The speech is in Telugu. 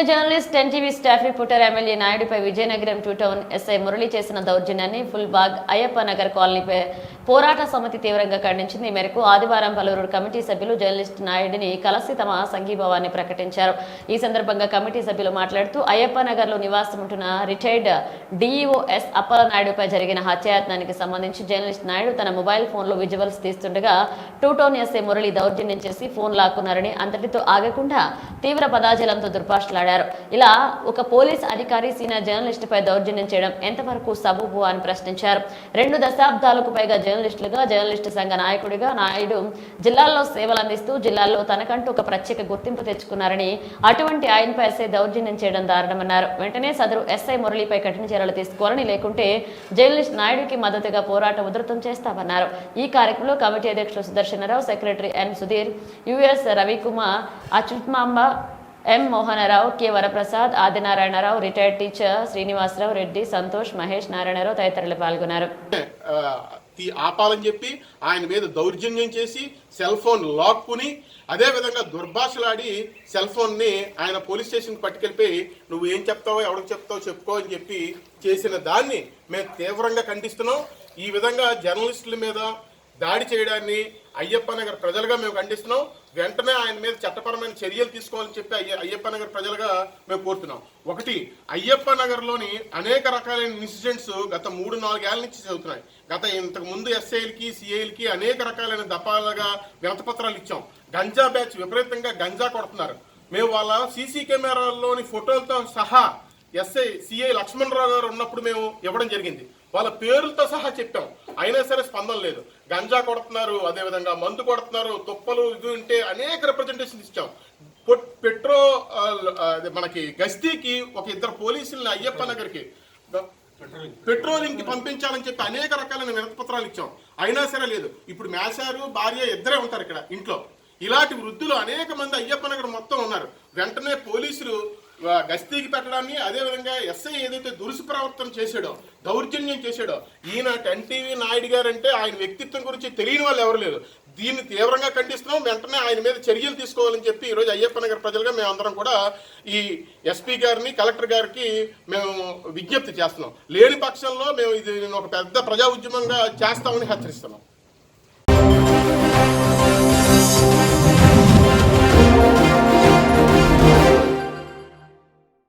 Senior journalist NTV staff reporter MLA నాయుడుపై Vizianagaram two town SI Murali చేసిన దౌర్జన్యాన్ని ఫుల్బాగ్ అయ్యప్ప నగర్ కాలనీపై పోరాట సమితి తీవ్రంగా ఖండించింది. ఈ మేరకు ఆదివారం పలువురు కమిటీ సభ్యులు జర్నలిస్ట్ నాయుడిని కలిసి తమ సంఘీభావాన్ని ప్రకటించారు. ఈ సందర్భంగా కమిటీ సభ్యులు మాట్లాడుతూ అయ్యప్ప నగర్ లో నివాసం ఉంటున్న రిటైర్డ్ డిఈఓ ఎస్ అప్పలనాయుడుపై జరిగిన హత్యాయత్నానికి సంబంధించి జర్నలిస్ట్ నాయుడు తన మొబైల్ ఫోన్ లో విజువల్స్ తీస్తుండగా టూ టౌన్ ఎస్ఐ మురళి దౌర్జన్యం చేసి ఫోన్ లాక్కున్నారని, అంతటితో ఆగకుండా తీవ్ర పదాజలంతో దుర్భాషలాడారు. ఇలా ఒక పోలీస్ అధికారి సీనియర్ జర్నలిస్ట్ పై దౌర్జన్యం చేయడం ఎంతవరకు సబబు అని ప్రశ్నించారు. 2 దశాబ్దాలకు పైగా జర్నలిస్టు సంఘ నాయకుడిగా నాయుడు జిల్లాల్లో సేవలు అందిస్తూ జిల్లాల్లో తనకంటూ ఒక ప్రత్యేక గుర్తింపు తెచ్చుకున్నారని, అటువంటి ఆయనపై ఎస్ఐ దౌర్జన్యం చేయడం దారుణమన్నారు. వెంటనే సదరు ఎస్ఐ మురళిపై కఠిన చర్యలు తీసుకోవాలని, లేకుంటే జర్నలిస్ట్ నాయుడికి మద్దతుగా పోరాటం ఉధృతం చేస్తామన్నారు. ఈ కార్యక్రమంలో కమిటీ అధ్యక్షులు Sudarshanarao, secretary N Sudhir, US Ravikumar, Achyutamamba, M Mohanarao, K Varaprasad, Adinarayanarao, retired teacher Srinivasarao Reddy, Santosh, Mahesh, Narayanarao తదితరులు పాల్గొన్నారు. ఆపాలని చెప్పి ఆయన మీద దౌర్జన్యం చేసి సెల్ ఫోన్ లాక్కుని అదేవిధంగా దుర్భాషలాడి సెల్ ఫోన్ని ఆయన పోలీస్ స్టేషన్కి పట్టుకెళ్ళిపోయి నువ్వు ఏం చెప్తావో ఎవరికి చెప్తావో చెప్పుకో అని చెప్పి చేసిన దాన్ని మేము తీవ్రంగా ఖండిస్తున్నాం. ఈ విధంగా జర్నలిస్టుల మీద దాడి చేయడాన్ని అయ్యప్ప నగర్ ప్రజలుగా మేము ఖండిస్తున్నాం. వెంటనే ఆయన మీద చట్టపరమైన చర్యలు తీసుకోవాలని చెప్పి అయ్యప్ప నగర్ ప్రజలుగా మేము కోరుతున్నాం. ఒకటి, అయ్యప్ప నగర్లోని అనేక రకాలైన ఇన్సిడెంట్స్ గత 3-4 ఏళ్ల నుంచి చదువుతున్నాయి. ఇంతకు ముందు ఎస్ఐలకి సిఐలకి అనేక రకాలైన దఫాలుగా వినతిపత్రాలు ఇచ్చాం. గంజా బ్యాచ్ విపరీతంగా గంజా కొడుతున్నారు. మేము వాళ్ళ సీసీ కెమెరాల్లోని ఫోటోలతో సహా ఎస్ఐ సిఐ లక్ష్మణరావు గారు ఉన్నప్పుడు మేము ఇవ్వడం జరిగింది. వాళ్ళ పేర్లతో సహా చెప్పాం, అయినా సరే స్పందన లేదు. గంజా కొడుతున్నారు, అదేవిధంగా మందు కొడుతున్నారు, తుప్పలు ఇది ఉంటే అనేక రిప్రజెంటేషన్ ఇచ్చాం. మనకి గస్తీకి ఒక 2 పోలీసుల్ని అయ్యప్ప నగర్కి పెట్రోలింగ్ కి పంపించాలని చెప్పి అనేక రకాలైన వినతిపత్రాలు ఇచ్చాం, అయినా సరే లేదు. ఇప్పుడు మేషారు భార్య ఇద్దరే ఉంటారు ఇక్కడ ఇంట్లో. ఇలాంటి వృద్ధులు అనేక మంది అయ్యప్ప నగర్ మొత్తం ఉన్నారు. వెంటనే పోలీసులు గస్తీకి పెట్టడాన్ని, అదేవిధంగా ఎస్ఐ ఏదైతే దురుసు ప్రవర్తన చేశాడో, దౌర్జన్యం చేశాడో, ఈయన ఎన్టీవీ నాయుడు గారు అంటే ఆయన వ్యక్తిత్వం గురించి తెలియని వాళ్ళు ఎవరు లేరు. దీన్ని తీవ్రంగా ఖండిస్తున్నాం. వెంటనే ఆయన మీద చర్యలు తీసుకోవాలని చెప్పి ఈరోజు అయ్యప్ప నగర్ ప్రజలుగా మేమందరం కూడా ఈ ఎస్పీ గారిని, కలెక్టర్ గారికి మేము విజ్ఞప్తి చేస్తున్నాం. లేని పక్షంలో మేము ఇది ఒక పెద్ద ప్రజా ఉద్యమంగా చేస్తామని హెచ్చరిస్తున్నాం.